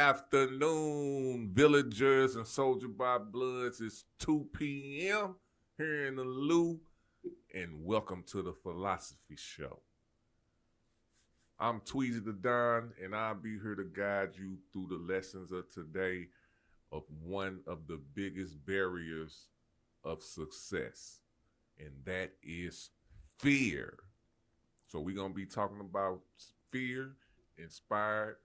afternoon, villagers and soldier by bloods. It's 2 p.m. here in the Lou, and welcome to the Philosophy Show. I'm Tweezy the Don, and I'll be here to guide you through the lessons of today of one of the biggest barriers of success, and that is fear. So we're going to be talking about fear inspired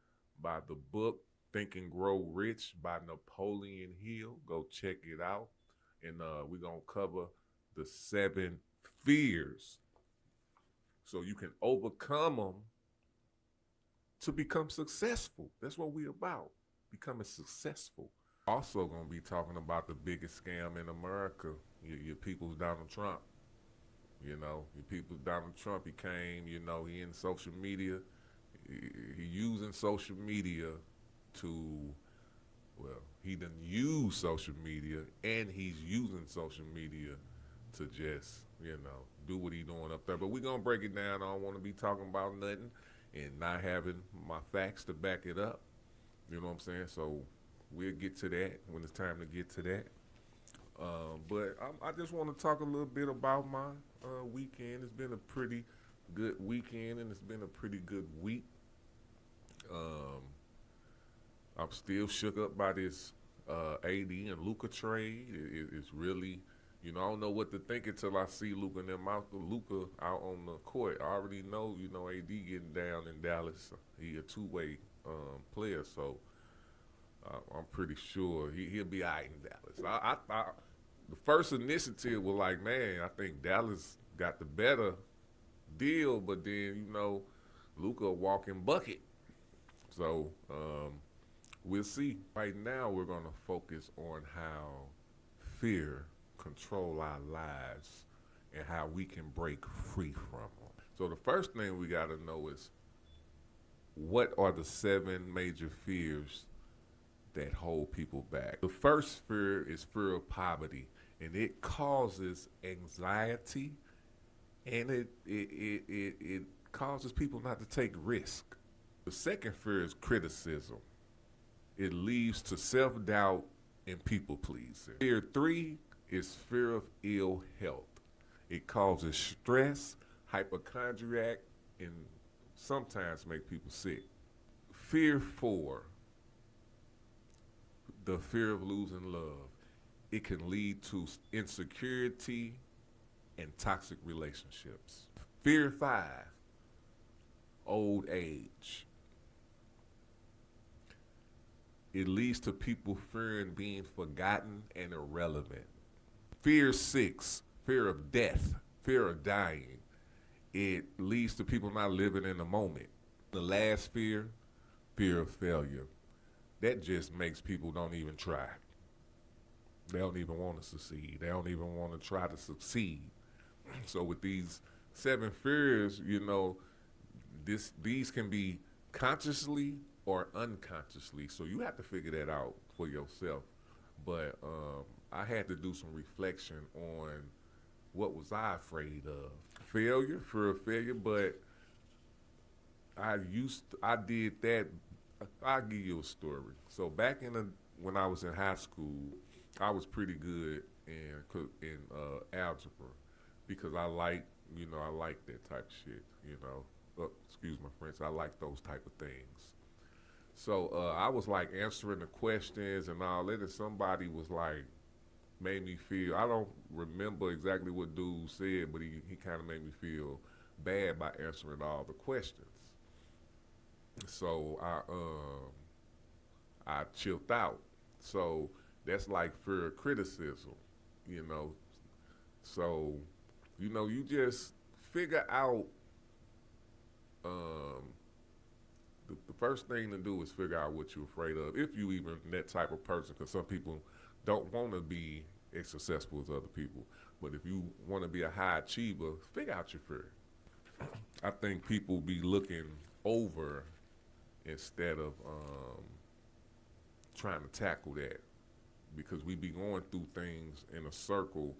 by the book Think and Grow Rich by Napoleon Hill. Go check it out. And we're going to cover the 7 fears so you can overcome them to become successful. That's what we're about, becoming successful. Also going to be talking about the biggest scam in America, your people's Donald Trump. You know, your people's Donald Trump, he came, he in social media. He using social media he done use social media, and he's using social media to just, do what he doing up there. But we're going to break it down. I don't want to be talking about nothing and not having my facts to back it up. You know what I'm saying? So we'll get to that when it's time to get to that. But I just want to talk a little bit about my weekend. It's been a pretty good weekend, and it's been a pretty good week. I'm still shook up by this AD and Luka trade. It's really, I don't know what to think until I see Luka and them out on the court. I already know, AD getting down in Dallas. He a two-way player, so I'm pretty sure he'll be all right in Dallas. I the first initiative was like, man, I think Dallas got the better deal, but then, Luka a walking bucket. So we'll see. Right now, we're going to focus on how fear control our lives and how we can break free from them. So the first thing we got to know is, what are the 7 major fears that hold people back? The first fear is fear of poverty, and it causes anxiety, and it causes people not to take risk. The second fear is criticism. It leads to self-doubt and people-pleasing. Fear 3 is fear of ill health. It causes stress, hypochondriac, and sometimes make people sick. Fear 4, the fear of losing love. It can lead to insecurity and toxic relationships. Fear 5, old age. It leads to people fearing being forgotten and irrelevant. Fear 6, fear of death, fear of dying. It leads to people not living in the moment. The last fear, fear of failure. That just makes people don't even try. They don't even want to succeed. They don't even want to try to succeed. So with these 7 fears, these can be consciously or unconsciously. So you have to figure that out for yourself. But I had to do some reflection on what was I afraid of. Failure, fear of failure, but I did that. I'll give you a story. So back when I was in high school, I was pretty good in algebra because I like that type of shit, excuse my French, I like those type of things. So I was like answering the questions and all that, and somebody was like, made me feel, I don't remember exactly what dude said, but he kind of made me feel bad by answering all the questions. So I chilled out. So that's like fear of criticism, So, you just figure out, the first thing to do is figure out what you're afraid of, if you even that type of person, because some people don't want to be as successful as other people. But if you want to be a high achiever, figure out your fear. I think people be looking over instead of trying to tackle that, because we be going through things in a circle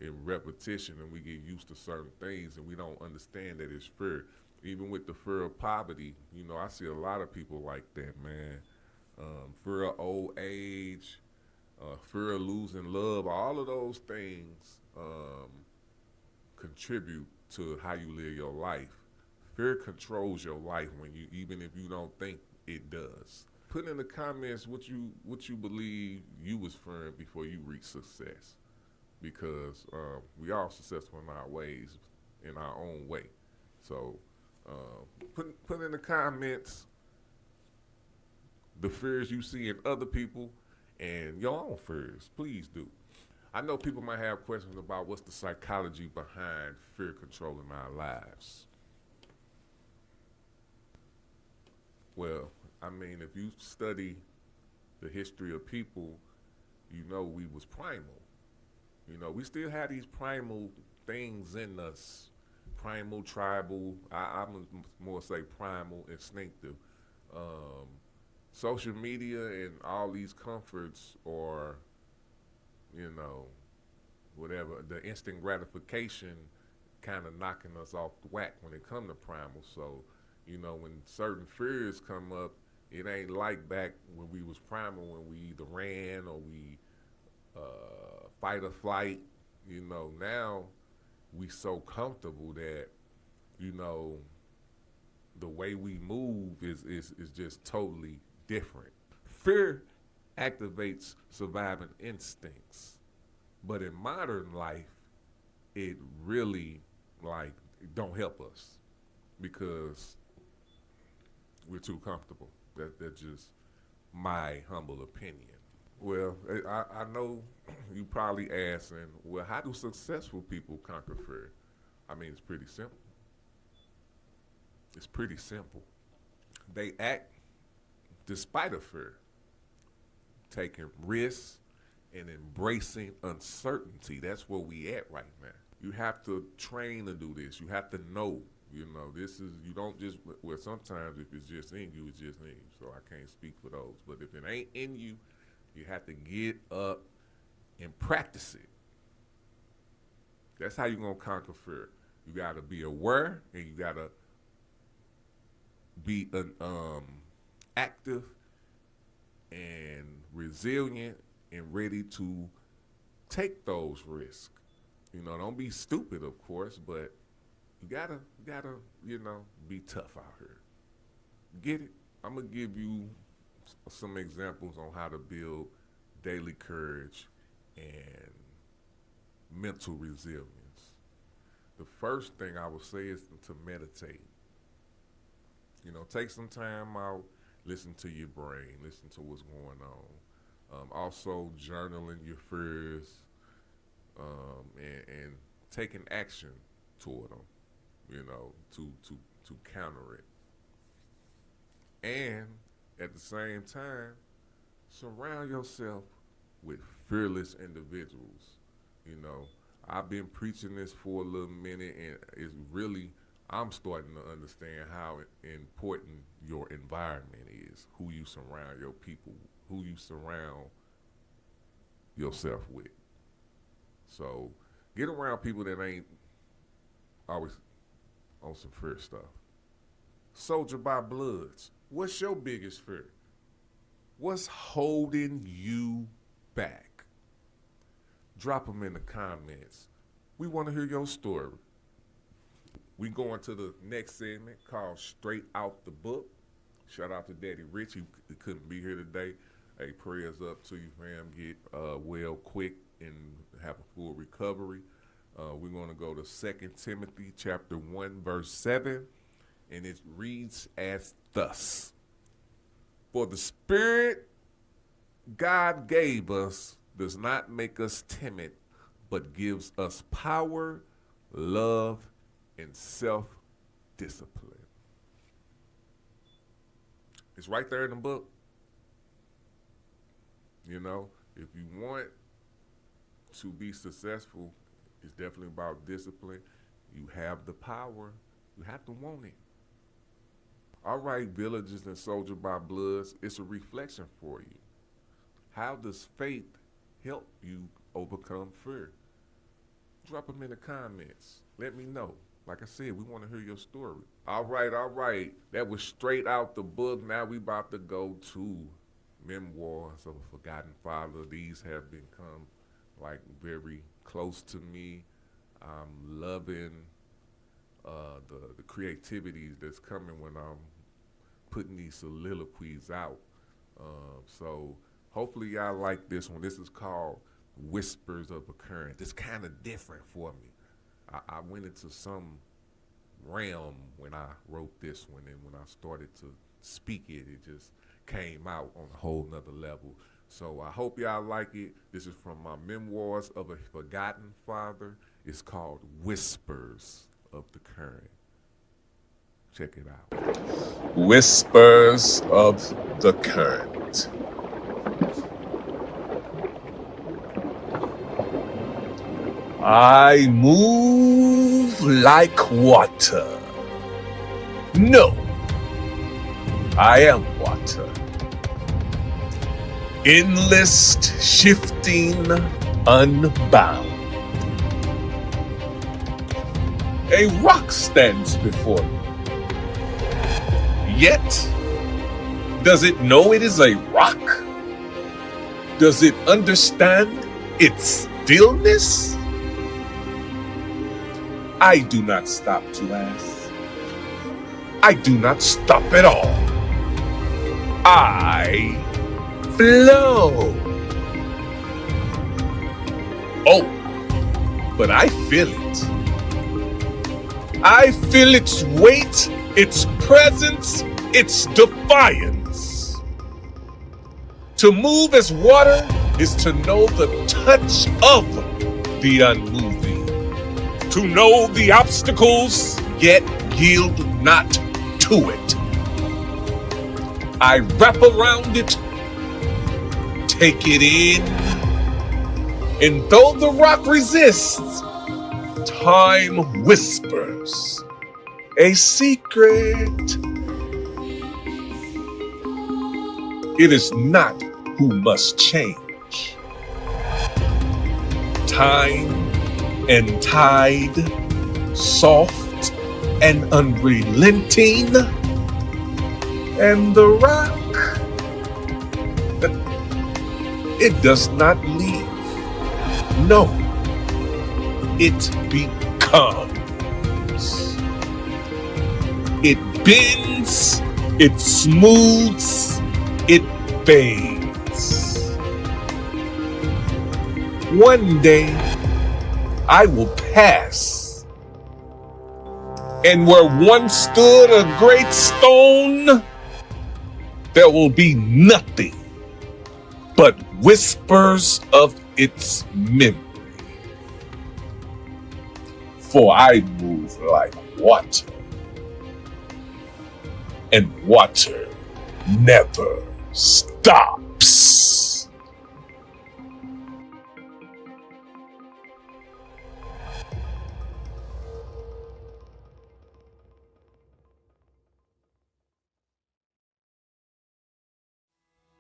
in repetition, and we get used to certain things, and we don't understand that it's fear. Even with the fear of poverty, I see a lot of people like that, man. fear of old age, fear of losing love. All of those things contribute to how you live your life. Fear controls your life when you, even if you don't think it does. Put in the comments what you believe you was fearing before you reach success, because we all successful in our ways, in our own way. So put in the comments the fears you see in other people and your own fears. Please do. I know people might have questions about what's the psychology behind fear controlling our lives. Well, I mean, if you study the history of people, you know we was primal. You know, we still have these primal things in us. Primal, tribal, I would more say primal, instinctive. Social media and all these comforts, or, you know, whatever, the instant gratification kind of knocking us off the whack when it comes to primal. So, you know, when certain fears come up, it ain't like back when we was primal, when we either ran or we fight or flight. You know, now we so comfortable that, you know, the way we move is just totally different. Fear activates surviving instincts, but in modern life, it really don't help us because we're too comfortable. That's just my humble opinion. Well, I know you probably asking, well, how do successful people conquer fear? I mean, it's pretty simple. It's pretty simple. They act despite of fear, taking risks and embracing uncertainty. That's where we at right now. You have to train to do this. You have to know, you know, this is, you don't just, well, sometimes if it's just in you, it's just in you. So I can't speak for those. But if it ain't in you, you have to get up and practice it. That's how you're going to conquer fear. You got to be aware, and you got to be active and resilient and ready to take those risks. You know, don't be stupid, of course, but you gotta, you know, be tough out here. Get it? I'm gonna give you some examples on how to build daily courage and mental resilience. The first thing I would say is to meditate. You know, take some time out, listen to your brain, listen to what's going on. Also, journaling your fears and taking action toward them, you know, to counter it. And at the same time, surround yourself with fearless individuals. You know, I've been preaching this for a little minute, and it's really, I'm starting to understand how important your environment is, who you surround your people, who you surround yourself with. So get around people that ain't always on some fear stuff. Soldier by Bloods, what's your biggest fear? What's holding you back? Drop them in the comments. We want to hear your story. We going to the next segment called Straight Out the Book. Shout out to Daddy Rich. He couldn't be here today. Hey, prayers up to you, fam. Get well quick and have a full recovery. We're going to go to 2 Timothy chapter 1, verse 7. And it reads as thus. For the Spirit God gave us does not make us timid, but gives us power, love, and self-discipline. It's right there in the book. You know, if you want to be successful, it's definitely about discipline. You have the power. You have to want it. All right, Villagers and Soldier by Bloods, it's a reflection for you. How does faith help you overcome fear? Drop them in the comments. Let me know. Like I said, we want to hear your story. All right. That was Straight Out the Book. Now we about to go to Memoirs of a Forgotten Father. These have become like very close to me. I'm loving the creativity that's coming when I'm putting these soliloquies out. So hopefully y'all like this one. This is called Whispers of a Current. It's kind of different for me. I went into some realm when I wrote this one, and when I started to speak it, it just came out on a whole nother level. So I hope y'all like it. This is from my Memoirs of a Forgotten Father. It's called Whispers of the Current. Check it out. Whispers of the Current. I move like water. No, I am water. Endless, shifting, unbound. A rock stands before me. Yet, does it know it is a rock? Does it understand its stillness? I do not stop to ask. I do not stop at all. I flow. Oh, but I feel it. I feel its weight, its presence, its defiance. To move as water is to know the touch of the unmoving. To know the obstacles, yet yield not to it. I wrap around it, take it in, and though the rock resists, time whispers a secret. It is not who must change. Time and tide, soft and unrelenting, and the rock, it does not leave. No, it becomes. It bends, it smooths, it fades. One day, I will pass, and where once stood a great stone, there will be nothing but whispers of its memory. For I move like water, and water never stops.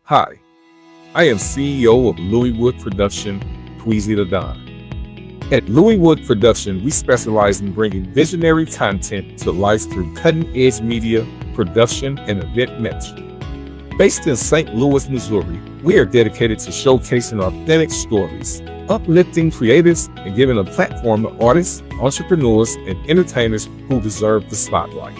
Hi, I am CEO of Louis Wood Production, Tweezy the Don. At Louis Wood Production, we specialize in bringing visionary content to life through cutting-edge media, production, and event management. Based in St. Louis, Missouri, we are dedicated to showcasing authentic stories, uplifting creatives, and giving a platform to artists, entrepreneurs, and entertainers who deserve the spotlight.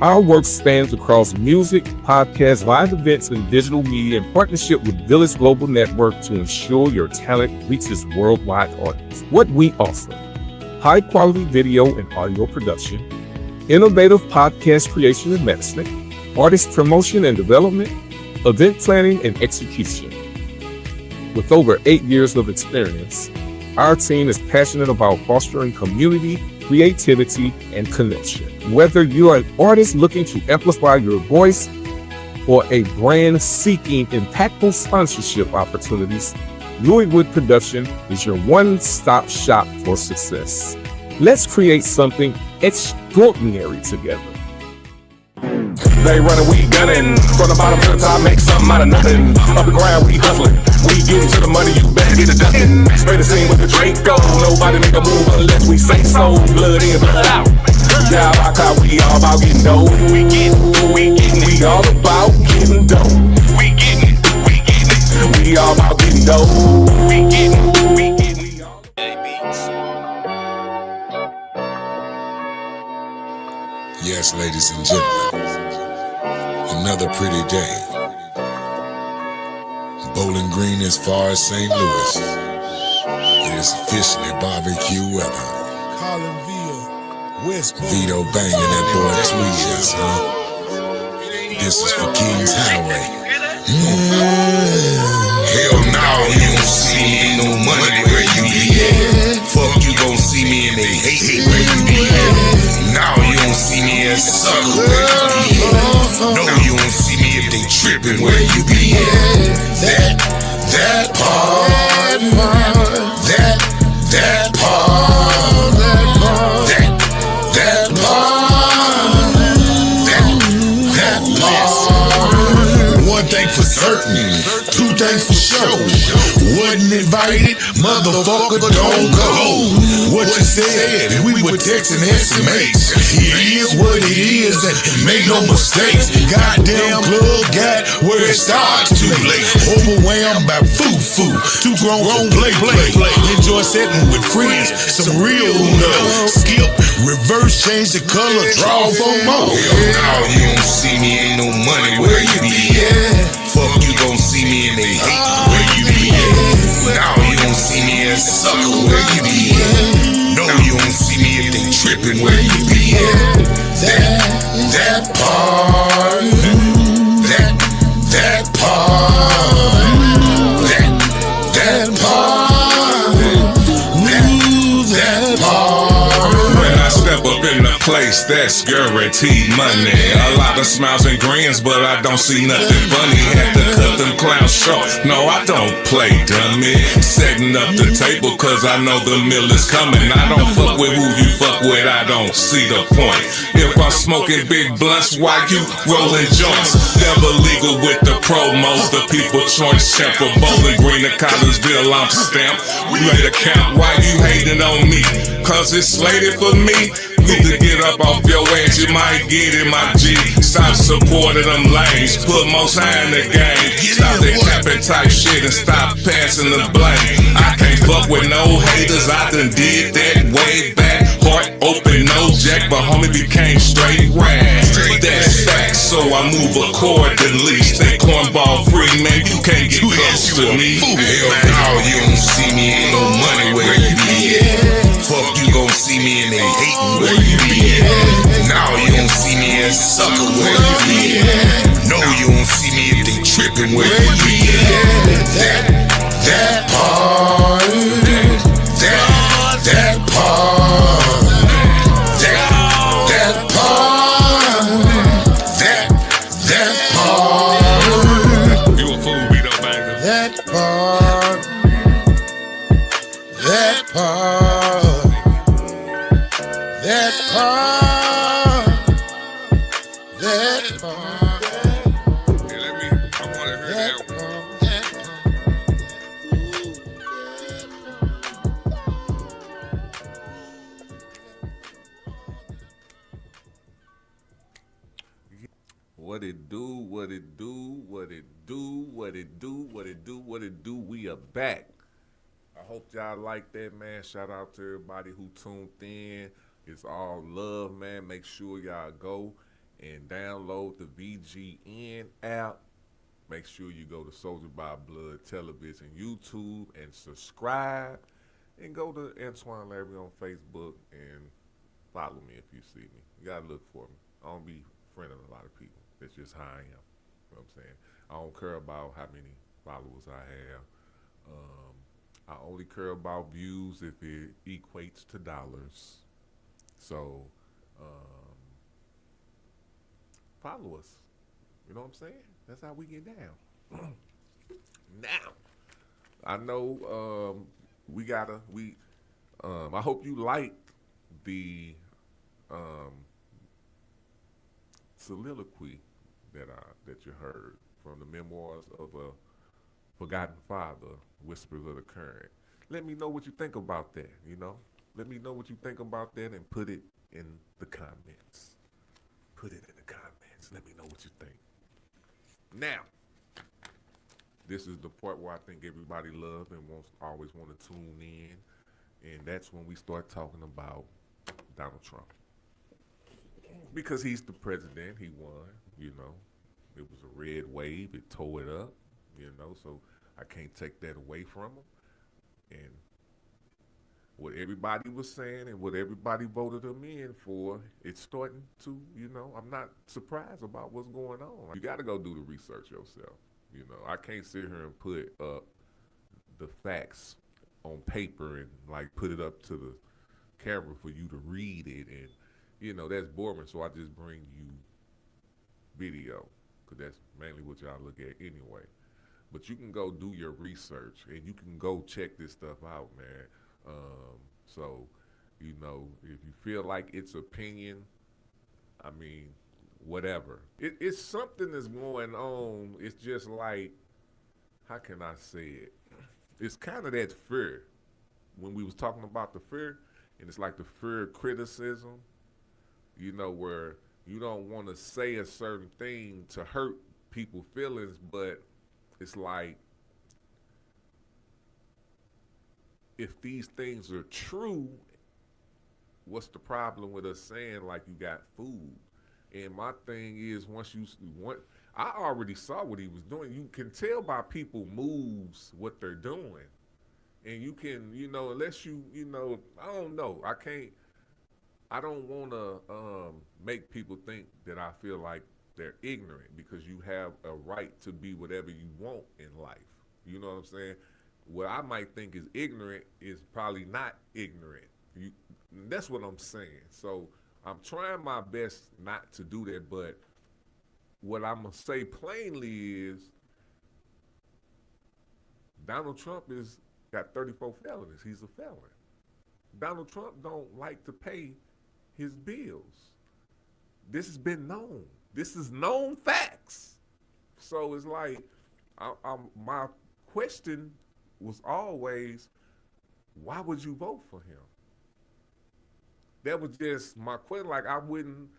Our work spans across music, podcasts, live events, and digital media in partnership with Village Global Network to ensure your talent reaches worldwide audience. What we offer: high-quality video and audio production, innovative podcast creation and management, artist promotion and development, event planning and execution. With over 8 years of experience, our team is passionate about fostering community, creativity, and connection. Whether you are an artist looking to amplify your voice or a brand seeking impactful sponsorship opportunities, Louis Wood Production is your one-stop shop for success. Let's create something extraordinary together. They running, we gunning. From the bottom to the top, make something out of nothing. Up the ground, we hustling. We getting to the money, you better get it done. Spray the scene with the Draco. Nobody make a move unless we say so. Blood in, blood out. Yeah, we all about getting dough. We all about getting dough. We getting it. another pretty day. Bowling Green as far as St. Louis. It is officially barbecue weather. Vito banging that boy Tweez, huh? This is for Kings Highway. Hell no, you don't see me, ain't no money where you be at. Fuck, you gon' see me and they hate where you be at. Now you don't see me as a sucker where you be at. No, you don't see me if they trippin' where you be at. That part, that part, that part. One thing for certain, two things for sure. Wasn't invited, motherfucker, don't go. What you said, and we were texting SMH. It is what it is, and make no mistakes. Goddamn club got where it starts too late. Overwhelmed by foo-foo, too grown to play. Enjoy setting with friends, some real Uno. Skip, reverse, change the color, draw for more. Now you don't see me, ain't no money where you be at. Fuck, you gon' see me and they hate where you be at. Now you don't see me as a sucker where you be at. No, you don't see me if they trippin' where you be at. That part, that part, that part, that part. When I step up in the place, that's guaranteed money. A lot of smiles and grins, but I don't see nothing funny. Had to cut them clowns short. No, I don't play dummy. Setting up the table, cause I know the meal is coming. I don't fuck with who you fuck with, I don't see the point. If I'm smoking big blunts, why you rolling joints? Never legal with the promos, the people choice champ for Bowling Green to Collegeville, I'm stamped. We made a count, why you hating on me? Cause it's slated for me. Need to get up off your ass, you might get it, my G. Stop supporting them lanes, put most high in the game. Stop that capping type shit and stop passing the blame. I can't fuck with no haters, I done did that way back. Heart open, no jack, but homie became straight rap. That's facts, so I move accordingly. Stay cornball free, man, you can't get close to me. Hell no, you don't see me, ain't no money where you be at. Fuck, you gon' see me and they hatin' where you be at. Now you don't see me as a sucker where you be at. No, you don't see me if they trippin' where you be at. That part, that part, that part, You a fool, Vito banger. that part, that part. That part, that part, Hey, I wanna hear that one. What it do, what it do, what it do, what it do, what it do, what it do, we are back. I hope y'all like that, man. Shout out to everybody who tuned in. It's all love, man. Make sure y'all go and download the VGN app. Make sure you go to Soldier by Blood Television YouTube and subscribe. And go to Antoine Larry on Facebook and follow me if you see me. You gotta look for me. I don't be friending a lot of people. That's just how I am. You know what I'm saying? I don't care about how many followers I have. I only care about views if it equates to dollars. So, follow us. You know what I'm saying? That's how we get down. Now, I know I hope you liked the soliloquy that you heard from the memoirs of a forgotten father, Whispers of the Current. Let me know what you think about that, you know? Let me know what you think about that and put it in the comments. Put it in the comments. Let me know what you think. Now, this is the part where I think everybody loves and always want to tune in, and that's when we start talking about Donald Trump. Because he's the president, he won, you know. It was a red wave. It tore it up, so I can't take that away from them. And what everybody was saying and what everybody voted them in for, it's starting to, I'm not surprised about what's going on. You got to go do the research yourself. I can't sit here and put up the facts on paper and like put it up to the camera for you to read it, and that's boring. So I just bring you video, because that's mainly what y'all look at anyway. But you can go do your research and you can go check this stuff out, man. So if you feel like it's opinion, I mean, whatever. It's something that's going on. It's just like, how can I say it? It's kind of that fear. When we was talking about the fear, and it's like the fear of criticism, where you don't want to say a certain thing to hurt people's feelings, but it's like, if these things are true, what's the problem with us saying like you got food? And my thing is, I already saw what he was doing. You can tell by people moves what they're doing. And you can, unless you, I don't know. I don't want to make people think that I feel like they're ignorant, because you have a right to be whatever you want in life. You know what I'm saying? What I might think is ignorant is probably not ignorant. That's what I'm saying. So I'm trying my best not to do that, but what I'm going to say plainly is Donald Trump got 34 felonies. He's a felon. Donald Trump don't like to pay his bills. This has been known. This is known facts. So it's like, my question was always, why would you vote for him? That was just my question. Like, I wouldn't,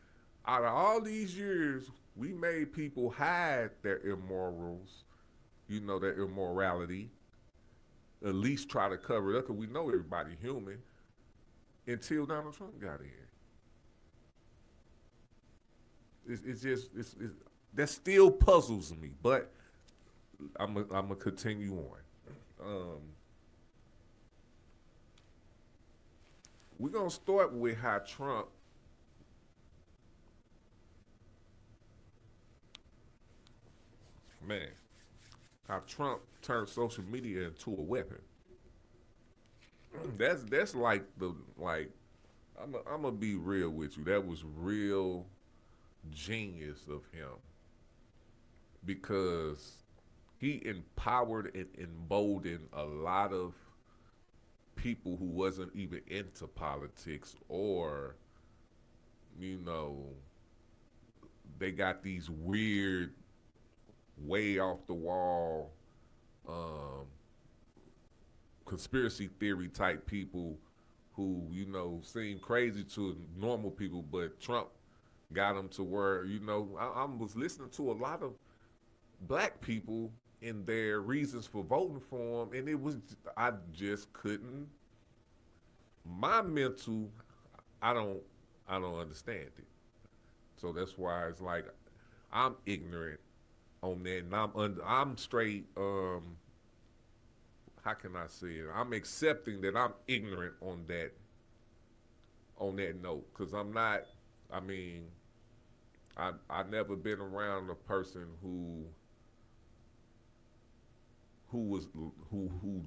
out of all these years, we made people hide their immorals, their immorality, at least try to cover it up, because we know everybody human, until Donald Trump got in. That still puzzles me, but I'm gonna continue on. We're gonna start with how Trump turned social media into a weapon. That's like I'm gonna be real with you. That was real genius of him, because he empowered and emboldened a lot of people who wasn't even into politics, or they got these weird, way off the wall conspiracy theory type people who seem crazy to normal people, but Trump got them to where I was listening to a lot of black people and their reasons for voting for him, and I just couldn't. My mental, I don't understand it. So that's why it's like I'm ignorant on that, and I'm straight. How can I say it? I'm accepting that I'm ignorant on that note, because I'm not. I mean, I've never been around a person who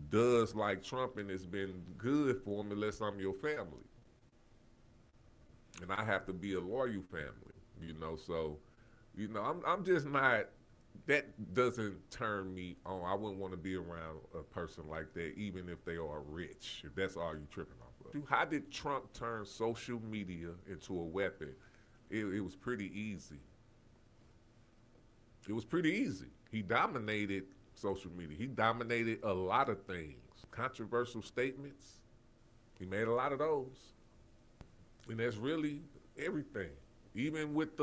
does like Trump, and it's been good for him, unless I'm your family. And I have to be a loyal family, so, I'm just not, that doesn't turn me on. I wouldn't want to be around a person like that, even if they are rich, if that's all you're tripping off of. How did Trump turn social media into a weapon? It was pretty easy. It was pretty easy. He dominated social media. He dominated a lot of things. Controversial statements, he made a lot of those. And that's really everything. Even with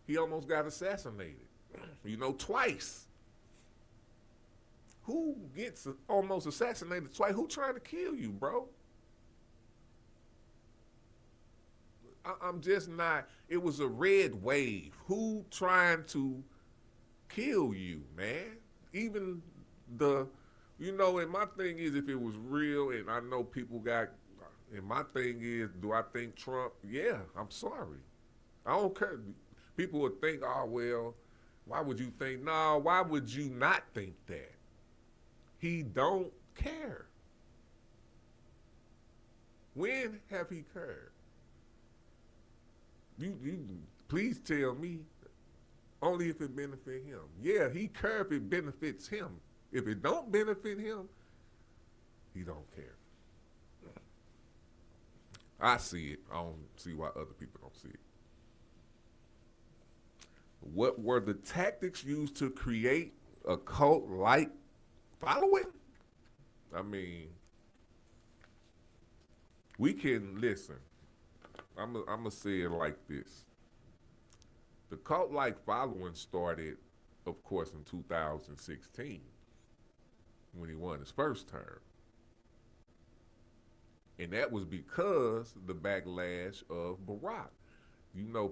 he almost got assassinated, twice. Who gets almost assassinated twice? Who trying to kill you, bro? I'm just not, it was a red wave. Who trying to kill you, man. Even the, and my thing is, if it was real, and I know people got, and my thing is, do I think Trump? Yeah, I'm sorry. I don't care. People would think, oh, well, why would you think? No, why would you not think that? He don't care. When have he cared? You please tell me. Only if it benefit him. Yeah, he care if it benefits him. If it don't benefit him, he don't care. I see it. I don't see why other people don't see it. What were the tactics used to create a cult-like following? I mean, we can listen. I'm gonna say it like this. The cult-like following started, of course, in 2016 when he won his first term. And that was because the backlash of Barack.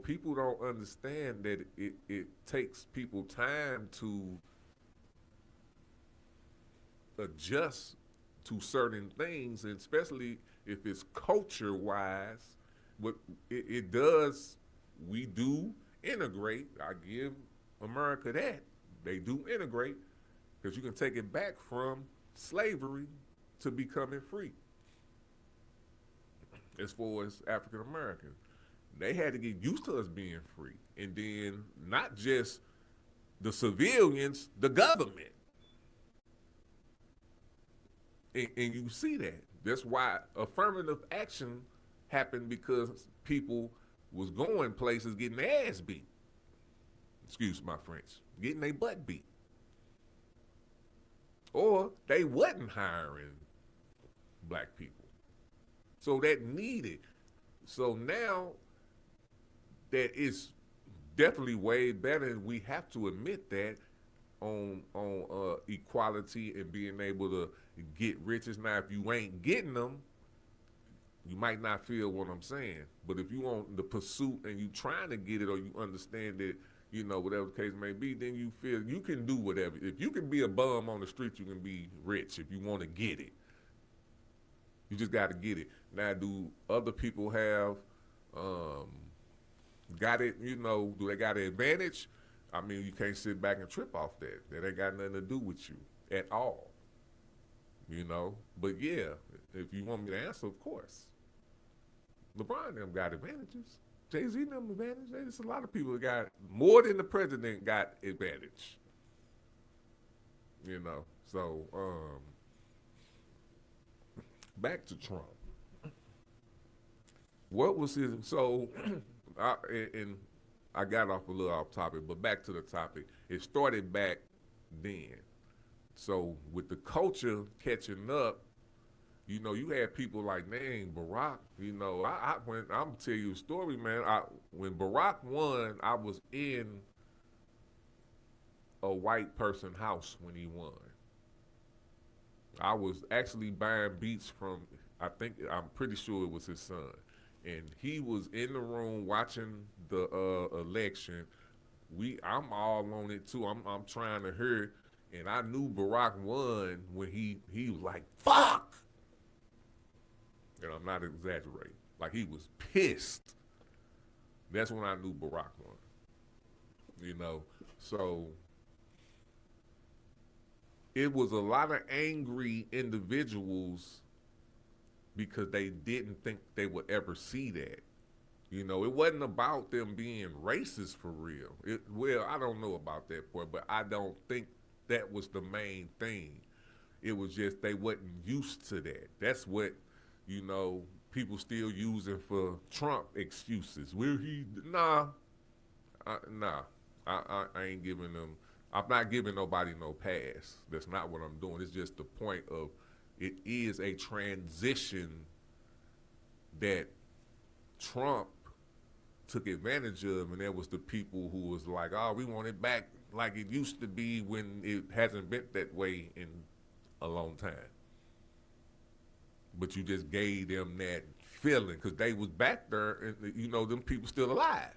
People don't understand that it takes people time to adjust to certain things, and especially if it's culture-wise. What it does, we do integrate. I give America that. They do integrate, because you can take it back from slavery to becoming free. As far as African Americans, they had to get used to us being free. And then not just the civilians, the government. And you see that. That's why affirmative action happened, because people was going places getting their ass beat. Excuse my French. Getting their butt beat. Or they wasn't hiring black people. So that needed. So now that it's definitely way better, and we have to admit that on equality and being able to get riches. Now, if you ain't getting them, you might not feel what I'm saying. But if you want the pursuit and you trying to get it, or you understand it, whatever the case may be, then you feel you can do whatever. If you can be a bum on the street, you can be rich if you want to get it. You just got to get it. Now, do other people have got it, do they got an advantage? I mean, you can't sit back and trip off that. That ain't got nothing to do with you at all. But yeah, if you want me to answer, of course. LeBron them got advantages. Jay-Z them advantage. There's a lot of people that got, more than the president got advantage. So back to Trump. What was his, so, and I got off a little off topic, but back to the topic. It started back then. So with the culture catching up, you had people like, man, Barack, when I'm tell you a story, man, when Barack won, I was in a white person house when he won. I was actually buying beats from, I'm pretty sure it was his son. And he was in the room watching the election. I'm all on it too. I'm trying to hear, and I knew Barack won when he was like, fuck! And I'm not exaggerating. Like, he was pissed. That's when I knew Barack won. So it was a lot of angry individuals because they didn't think they would ever see that. It wasn't about them being racist for real. Well, I don't know about that part, but I don't think that was the main thing. It was just they wasn't used to that. That's what, people still using for Trump excuses. I ain't giving them, I'm not giving nobody no pass. That's not what I'm doing. It's just the point of, it is a transition that Trump took advantage of, and there was the people who was like, oh, we want it back like it used to be, when it hasn't been that way in a long time. But you just gave them that feeling because they was back there, and them people still alive.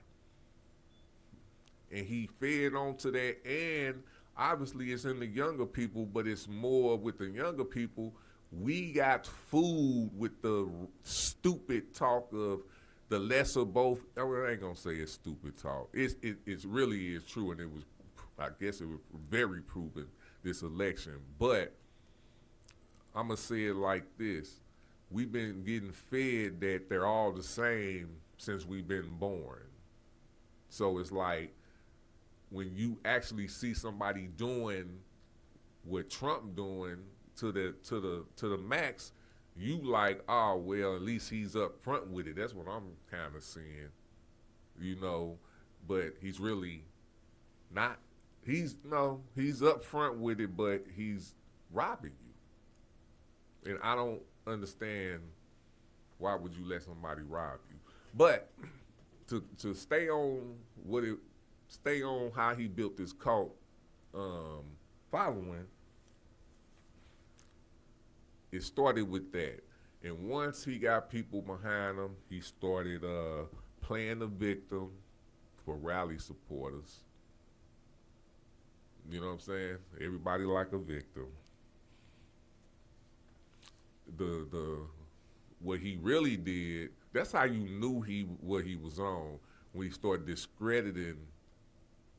and he fed onto that. And obviously, it's in the younger people, but it's more with the younger people. We got food with the stupid talk of the lesser both. I ain't gonna say it's stupid talk. It really is true, and it was, I guess, it was very proven this election. But I'm gonna say it like this: we've been getting fed that they're all the same since we've been born. So it's like when you actually see somebody doing what Trump doing to the max, you like, oh well, at least he's up front with it. That's what I'm kind of seeing, you know. But he's really not. He's up front with it, but he's robbing you. And I don't understand why would you let somebody rob you. But to stay on how he built this cult following, it started with that. And once he got people behind him, he started playing the victim for rally supporters. You know what I'm saying? Everybody like a victim. What he really did, that's how you knew what he was on, when he started discrediting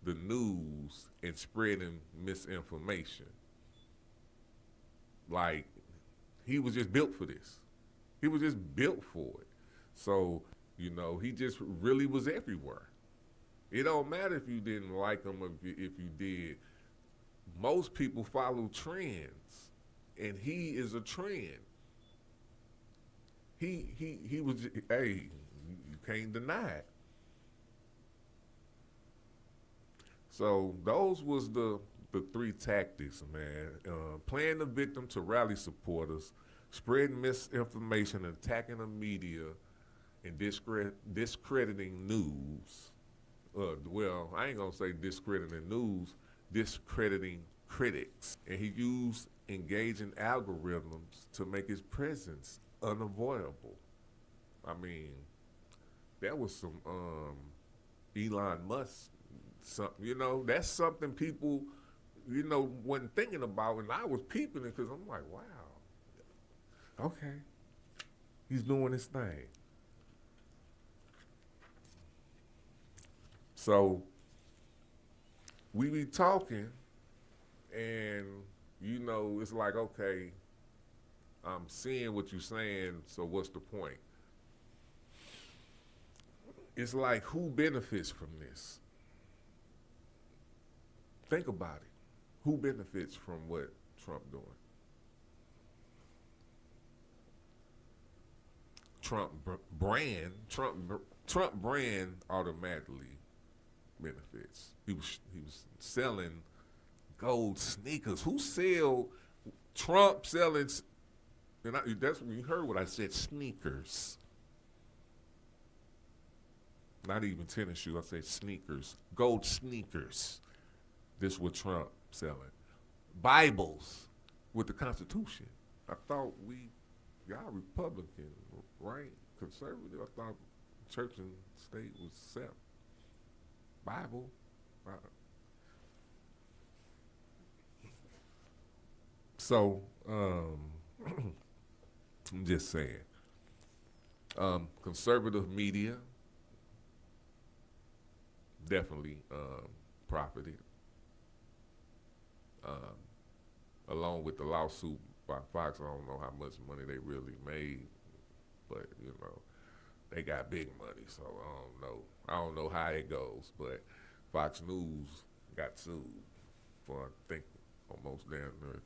the news and spreading misinformation. Like, he was just built for this. He was just built for it. So, you know, he just really was everywhere. It don't matter if you didn't like him or if you did. Most people follow trends, and he is a trend. He was, hey, you can't deny it. So those was the three tactics, man. Playing the victim to rally supporters, spreading misinformation, attacking the media, and discrediting news. Well, I ain't gonna say discrediting news, discrediting critics. And he used engaging algorithms to make his presence unavoidable. I mean, that was some Elon Musk, you know, that's something people, you know, wasn't thinking about, and I was peeping it because I'm like, wow, okay, he's doing his thing. So we be talking, and you know, it's like, okay, I'm seeing what you're saying, so what's the point? It's like, who benefits from this? Think about it. Who benefits from what Trump doing? Trump brand automatically benefits. He was selling gold sneakers. Who sell Trump selling? And that's when you heard what I said, sneakers. Not even tennis shoes. I said sneakers, gold sneakers. This is what Trump selling. Bibles with the Constitution. I thought y'all Republican, right? Conservative. I thought church and state was separate. Bible. So, I'm just saying. Conservative media definitely profited. Along with the lawsuit by Fox, I don't know how much money they really made, but you know, they got big money, so I don't know how it goes, but Fox News got sued for, I think, almost damn near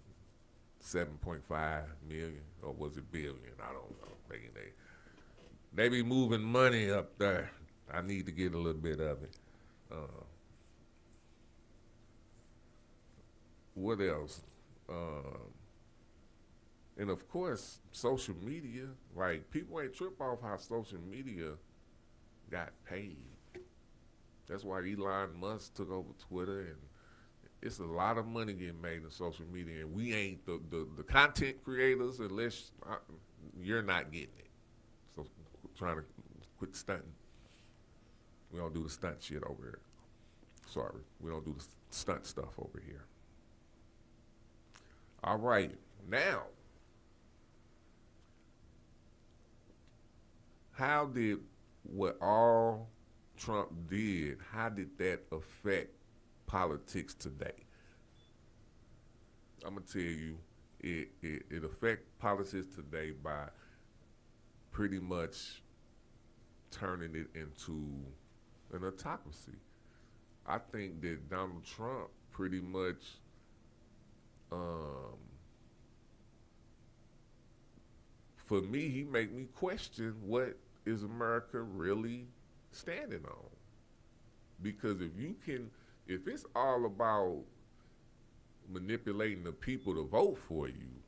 7.5 million, or was it billion? I don't know. They be moving money up there. I need to get a little bit of it. What else? And of course, social media. Like, people ain't trip off how social media got paid. That's why Elon Musk took over Twitter, and it's a lot of money getting made in social media, and we ain't the content creators unless you're not getting it. So trying to quit stunting. We don't do the stunt shit over here. Sorry, we don't do the stunt stuff over here. All right, now, how did what all Trump did, how did that affect politics today? I'm gonna tell you, it affects politics today by pretty much turning it into an autocracy. I think that Donald Trump pretty much for me, he make me question what is America really standing on. Because if it's all about manipulating the people to vote for you,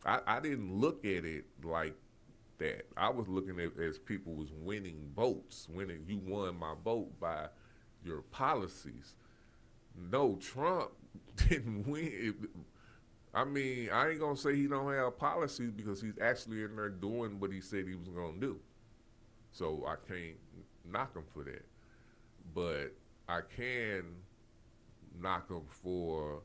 I didn't look at it like that. I was looking at it as people was winning votes, you won my vote by your policies. No, Trump didn't win. I mean, I ain't gonna say he don't have policies because he's actually in there doing what he said he was gonna do. So I can't knock him for that. But I can knock him for,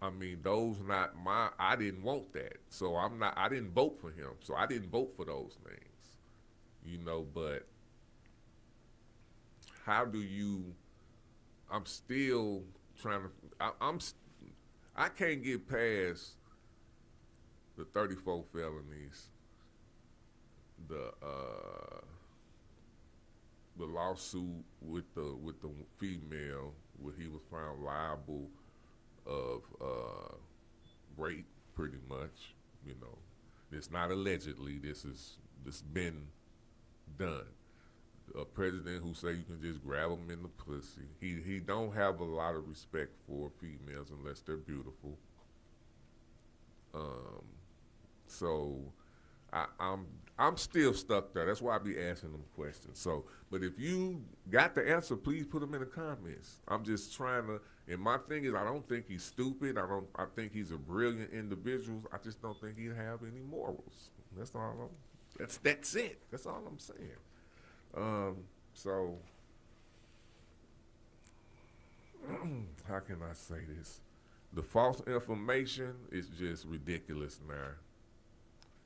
I mean, I didn't want that. So I didn't vote for him. So I didn't vote for those things, but how do I'm still trying to, I can't get past the 34 felonies, the lawsuit with the female where he was found liable of rape, pretty much. It's not allegedly. This been done. A president who say you can just grab them in the pussy. He don't have a lot of respect for females unless they're beautiful. So I'm still stuck there. That's why I be asking them questions. So, but if you got the answer, please put them in the comments. I'm just trying to. And my thing is, I don't think he's stupid. I think he's a brilliant individual. I just don't think he have any morals. That's all. That's it. That's all I'm saying. So how can I say this? The false information is just ridiculous now.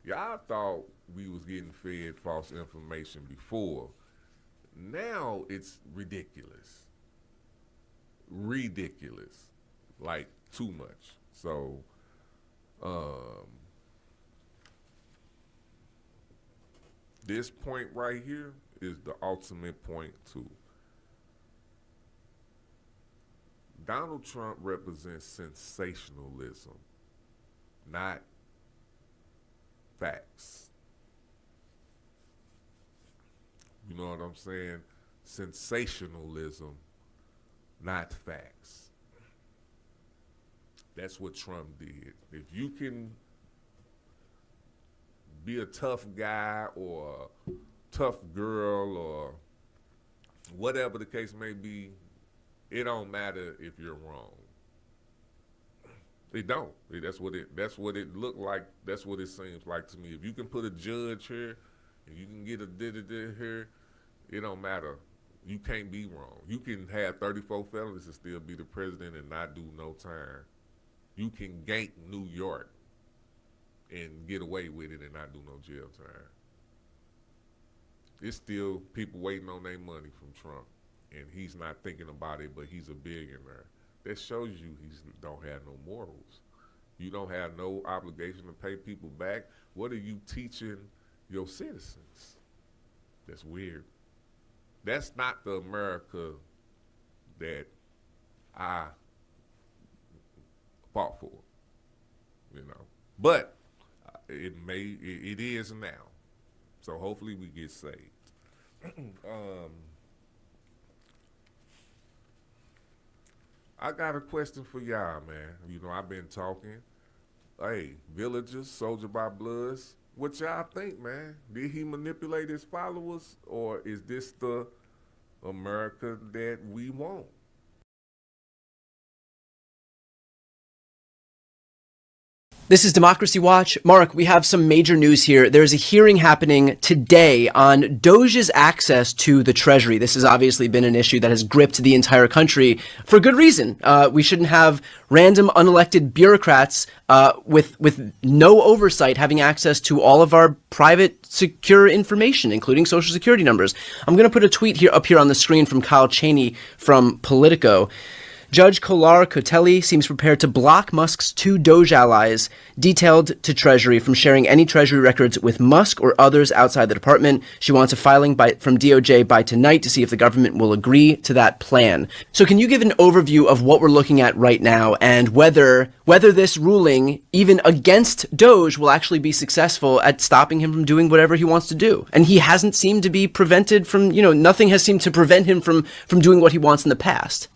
Y'all thought we was getting fed false information before. Now it's ridiculous. Ridiculous. Like too much. So this point right here is the ultimate point too. Donald Trump represents sensationalism, not facts. You know what I'm saying? Sensationalism, not facts. That's what Trump did. If you can be a tough guy or a tough girl or whatever the case may be, it don't matter if you're wrong. It don't. That's what it looked like. That's what it seems like to me. If you can put a judge here and you can get a da-da-da here, it don't matter. You can't be wrong. You can have 34 felonies and still be the president and not do no time. You can gank New York and get away with it and not do no jail time. It's still people waiting on their money from Trump, and he's not thinking about it, but he's a billionaire. That shows you he don't have no morals. You don't have no obligation to pay people back. What are you teaching your citizens? That's weird. That's not the America that I fought for, But it is now. So hopefully we get saved. I got a question for y'all, man. I've been talking. Hey, villagers, soldier by bloods, what y'all think, man? Did he manipulate his followers, or is this the America that we want? This is Democracy Watch. Mark, we have some major news here. There's a hearing happening today on Doge's access to the Treasury. This has obviously been an issue that has gripped the entire country for good reason. We shouldn't have random unelected bureaucrats with no oversight having access to all of our private secure information, including social security numbers. I'm going to put a tweet up here on the screen from Kyle Cheney from Politico. Judge Kolar Kotelly seems prepared to block Musk's 2 Doge allies detailed to Treasury from sharing any Treasury records with Musk or others outside the department. She wants a filing from DOJ by tonight to see if the government will agree to that plan. So can you give an overview of what we're looking at right now and whether this ruling, even against Doge, will actually be successful at stopping him from doing whatever he wants to do? And he hasn't seemed to be prevented from, nothing has seemed to prevent him from doing what he wants in the past.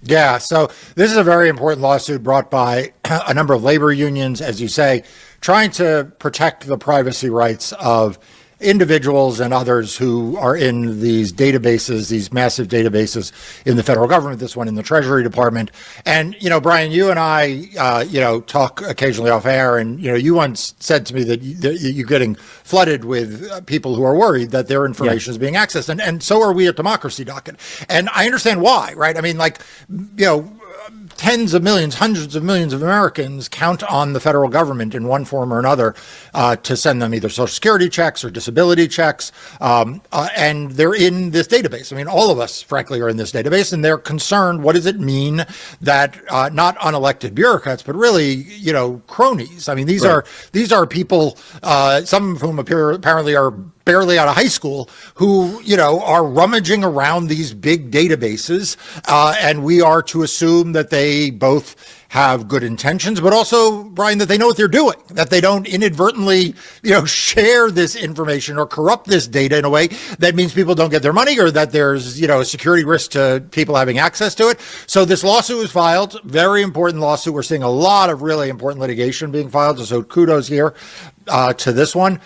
Yeah, so this is a very important lawsuit brought by a number of labor unions, as you say, trying to protect the privacy rights of individuals and others who are in these databases, these massive databases in the federal government, this one in the Treasury Department. And, Brian, you and I, talk occasionally off air, and, you once said to me that you're getting flooded with people who are worried that their information is being accessed. And so are we at Democracy Docket. And I understand why, right? I mean, tens of millions, hundreds of millions of Americans count on the federal government in one form or another to send them either Social Security checks or disability checks. And they're in this database. I mean, all of us, frankly, are in this database, and they're concerned. What does it mean that not unelected bureaucrats, but really, cronies? I mean, these are people, some of whom apparently are barely out of high school, who, are rummaging around these big databases. And we are to assume that they both have good intentions, but also, Brian, that they know what they're doing, that they don't inadvertently, share this information or corrupt this data in a way that means people don't get their money, or that there's, a security risk to people having access to it. So this lawsuit was filed, very important lawsuit. We're seeing a lot of really important litigation being filed. So kudos here to this one,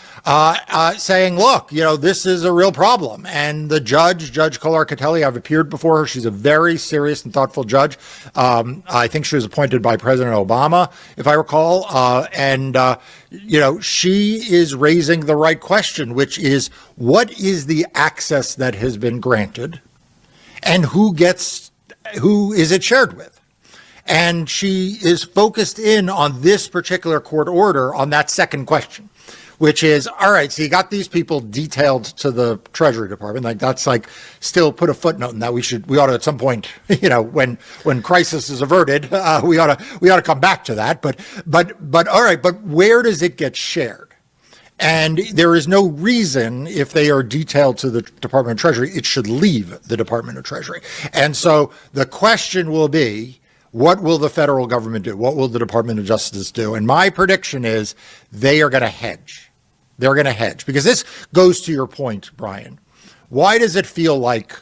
saying, look, this is a real problem. And the Judge Kolar Kotelly, I've appeared before her. She's a very serious and thoughtful judge. I think she was appointed by President Obama, if I recall. And she is raising the right question, which is, what is the access that has been granted, and who is it shared with? And she is focused in on this particular court order on that second question, which is, all right, so you got these people detailed to the Treasury Department. That's still put a footnote in that we ought to at some point, when crisis is averted, we ought to come back to that. But all right, but where does it get shared? And there is no reason, if they are detailed to the Department of Treasury, it should leave the Department of Treasury. And so the question will be, what will the federal government do? What will the Department of Justice do? And my prediction is they are going to hedge. They're going to hedge, because this goes to your point, Brian. Why does it feel like,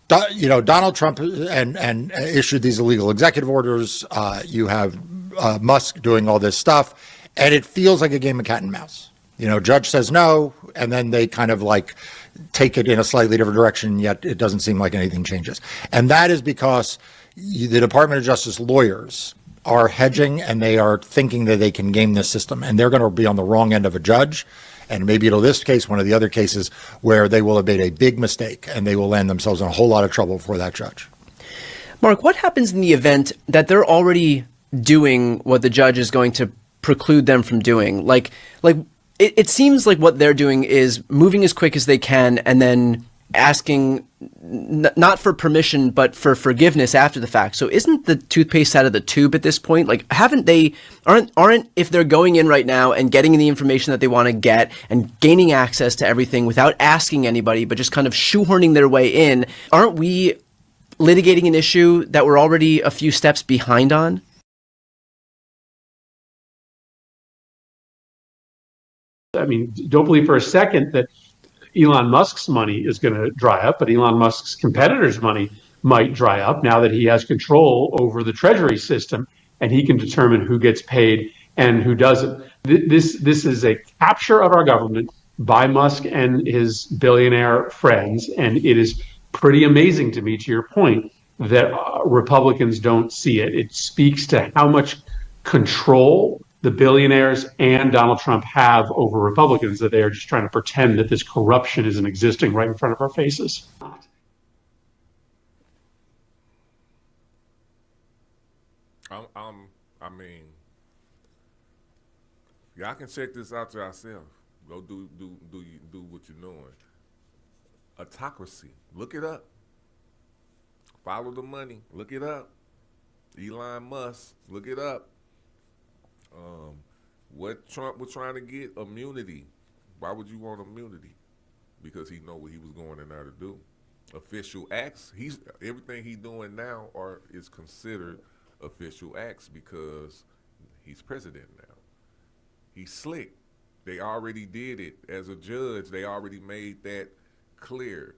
Donald Trump and issued these illegal executive orders? You have Musk doing all this stuff, and it feels like a game of cat and mouse. Judge says no, and then they kind of take it in a slightly different direction, yet it doesn't seem like anything changes. And that is because the Department of Justice lawyers are hedging, and they are thinking that they can game this system, and they're going to be on the wrong end of a judge. And maybe it'll this case, one of the other cases, where they will have made a big mistake and they will land themselves in a whole lot of trouble before that judge. Mark, what happens in the event that they're already doing what the judge is going to preclude them from doing? It seems like what they're doing is moving as quick as they can and then asking not for permission, but for forgiveness after the fact. So isn't the toothpaste out of the tube at this point? Aren't if they're going in right now and getting the information that they want to get and gaining access to everything without asking anybody, but just kind of shoehorning their way in, aren't we litigating an issue that we're already a few steps behind on? I mean, don't believe for a second that Elon Musk's money is going to dry up, but Elon Musk's competitors' money might dry up now that he has control over the treasury system and he can determine who gets paid and who doesn't. This is a capture of our government by Musk and his billionaire friends, and it is pretty amazing to me, to your point, that Republicans don't see it. It speaks to how much control the billionaires and Donald Trump have over Republicans, that they are just trying to pretend that this corruption isn't existing right in front of our faces. I mean, y'all can check this out yourself. Go do what you're doing. Autocracy. Look it up. Follow the money. Look it up. Elon Musk. Look it up. What Trump was trying to get? Immunity. Why would you want immunity? Because he know what he was going in there to do. Official acts. Everything he's doing now is considered official acts because he's president now. He's slick. They already did it as a judge. They already made that clear.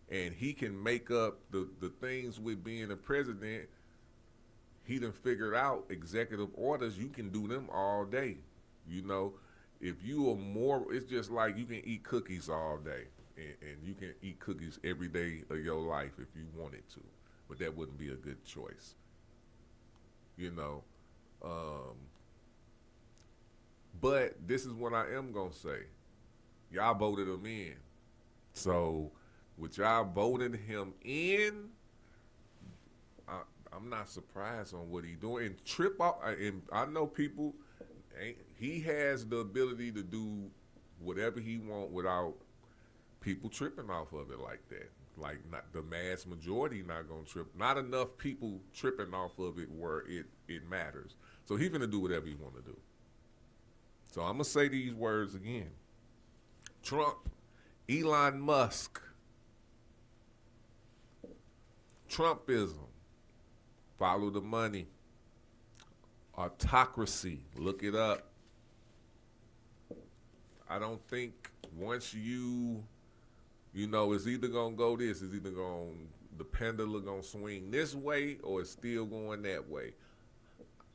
And he can make up the things with being a president. He done figured out executive orders. You can do them all day. You know, if you are more, it's just like you can eat cookies all day. And you can eat cookies every day of your life if you wanted to. But that wouldn't be a good choice. You know, but this is what I am going to say. Y'all voted him in. So with y'all voting him in, I'm not surprised on what he's doing. And trip off, and I know people, he has the ability to do whatever he wants without people tripping off of it like that. Like, not the mass majority not gonna trip. Not enough people tripping off of it where it matters. So he's gonna do whatever he want to do. So I'm gonna say these words again. Trump, Elon Musk, Trumpism, follow the money, autocracy, look it up. I don't think once you know, it's either gonna go this, it's either the pendulum gonna swing this way or it's still going that way.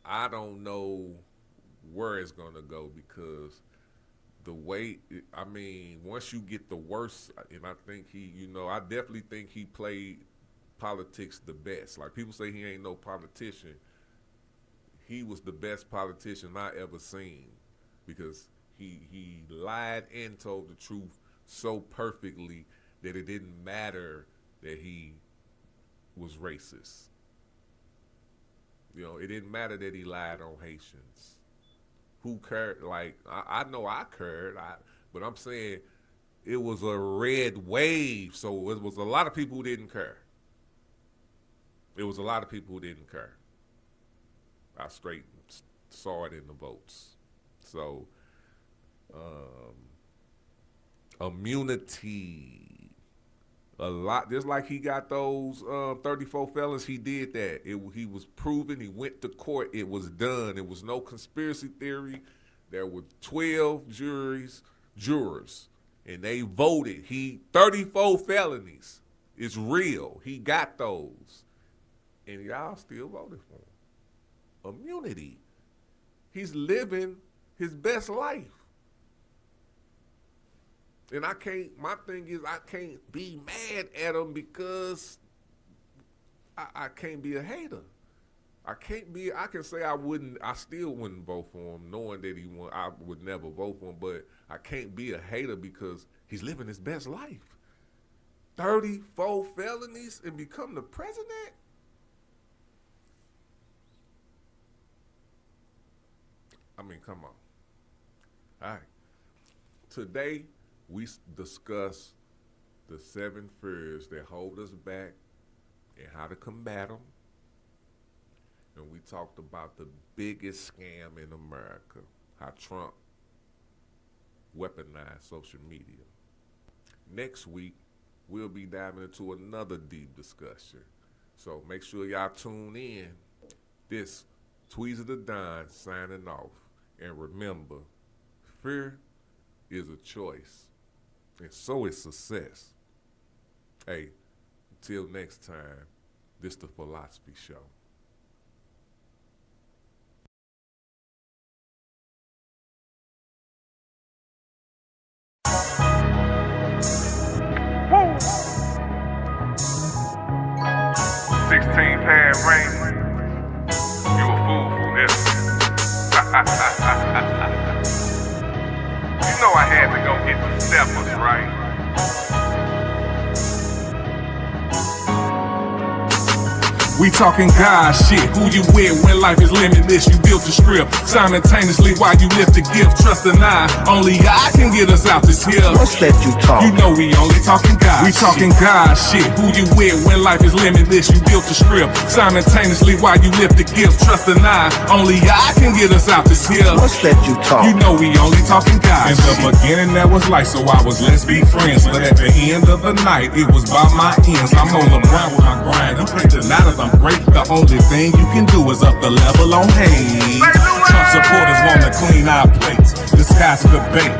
I don't know where it's gonna go because the way, I mean, once you get the worst, and I think I definitely think he played politics the best. Like people say he ain't no politician. He was the best politician I ever seen because he lied and told the truth so perfectly that it didn't matter that he was racist. You know, it didn't matter that he lied on Haitians. Who cared? Like, I know I cared, but I'm saying it was a red wave, so it was a lot of people who didn't care. It was a lot of people who didn't care. I straight saw it in the votes. So, immunity, a lot, just like he got those 34 felons, he did that. He was proven, he went to court, it was done. It was no conspiracy theory. There were 12 jurors, and they voted. 34 felonies. It's real. He got those. And y'all still voted for him. Immunity. He's living his best life. And my thing is I can't be mad at him because I can't be a hater. I can say I still wouldn't vote for him knowing that he won. I would never vote for him, but I can't be a hater because he's living his best life. 34 felonies and become the president? I mean, come on. All right. Today, we discuss the 7 fears that hold us back and how to combat them. And we talked about the biggest scam in America, how Trump weaponized social media. Next week, we'll be diving into another deep discussion. So make sure y'all tune in. This Tweezy the Don signing off. And remember, fear is a choice. And so is success. Hey, until next time, this the Philosophy Show. Woo! 16-pad ring. You a fool for this. You know I had to go get the steppers, right? We talking God shit. Who you with when life is limitless? You built the script simultaneously while you lift the gift. Trust and only I can get us out this hill. What's that you talk? You know we only talking God. We talking God shit. Who you with when life is limitless? You built the script simultaneously while you lift the gift. Trust and only I can get us out this hill. What's that you talk? You know we only talking God. In the beginning that was life, so I was let's be friends. But at the end of the night, it was by my ends. I'm on the ground with my grind. You can't deny that I'm great. The only thing you can do is up the level on hate. Trump supporters wanna clean our plates. This guy's debate,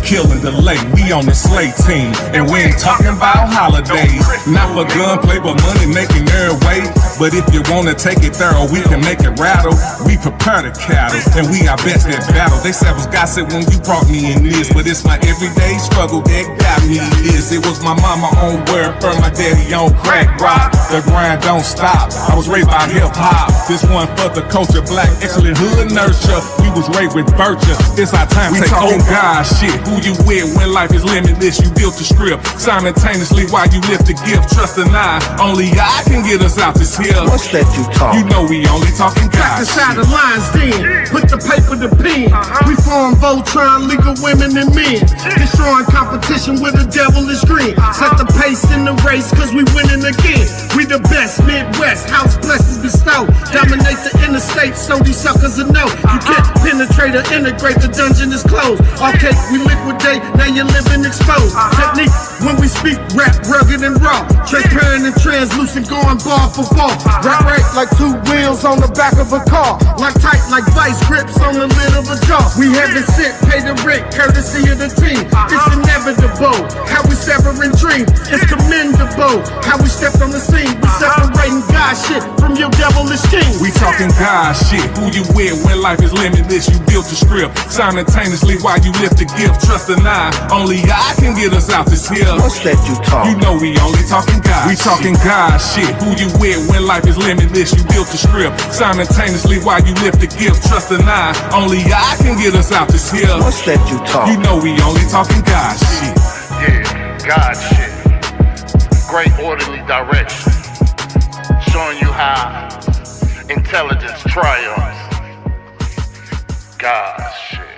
killing delay. We on the slate team, and we ain't talking about holidays. Not for gunplay, but money making their way. But if you wanna take it thorough, we can make it rattle. We prepare the cattle, and we our best at battle. They said I was gossip when you brought me in this, but it's my everyday struggle that got me this. It was my mama on welfare, my daddy on crack rock. The grind don't stop. I was raised by hip hop. This one for the culture, black excellent hood nurture. We was raised with virtue. It's our time. We talking God shit. Who you with when life is limitless? You built the script simultaneously while you lift the gift. Trust and only I can get us out this hill. What's that you talk? You know we only talking God. Back inside the lines then, put the paper to pen. We form Voltron, legal women and men. Destroying competition with a devilish grin. Set the pace in the race, cause we winning again. We the best, Midwest, house blessings bestowed. Dominate the interstate, so these suckers will know. You can't penetrate or integrate, the dungeon is closed. Okay, we liquidate, now you're living exposed. Technique, when we speak, rap rugged and raw. Transparent and translucent, going bar for bar. Rap right like two wheels on the back of a car. Like tight like vice grips on the lid of a jar. We haven't sent, pay the rent, courtesy of the team. It's inevitable, how we severing dreams. It's commendable, how we stepped on the scene. We separating God shit from your devilish schemes. We talking God shit. Who you with when life is limitless? You built the script simultaneously while you lift the gift. Trust and only I can get us out this hill. What's that you talk? You know we only talking God. We talking God shit. Who you with when life is limitless? You built the script simultaneously while you lift the gift. Trust and only I can get us out this hill. What's that you talk? You know we only talking God shit. Yeah, God shit. Great orderly direction. Showing you how intelligence triumphs. God shit.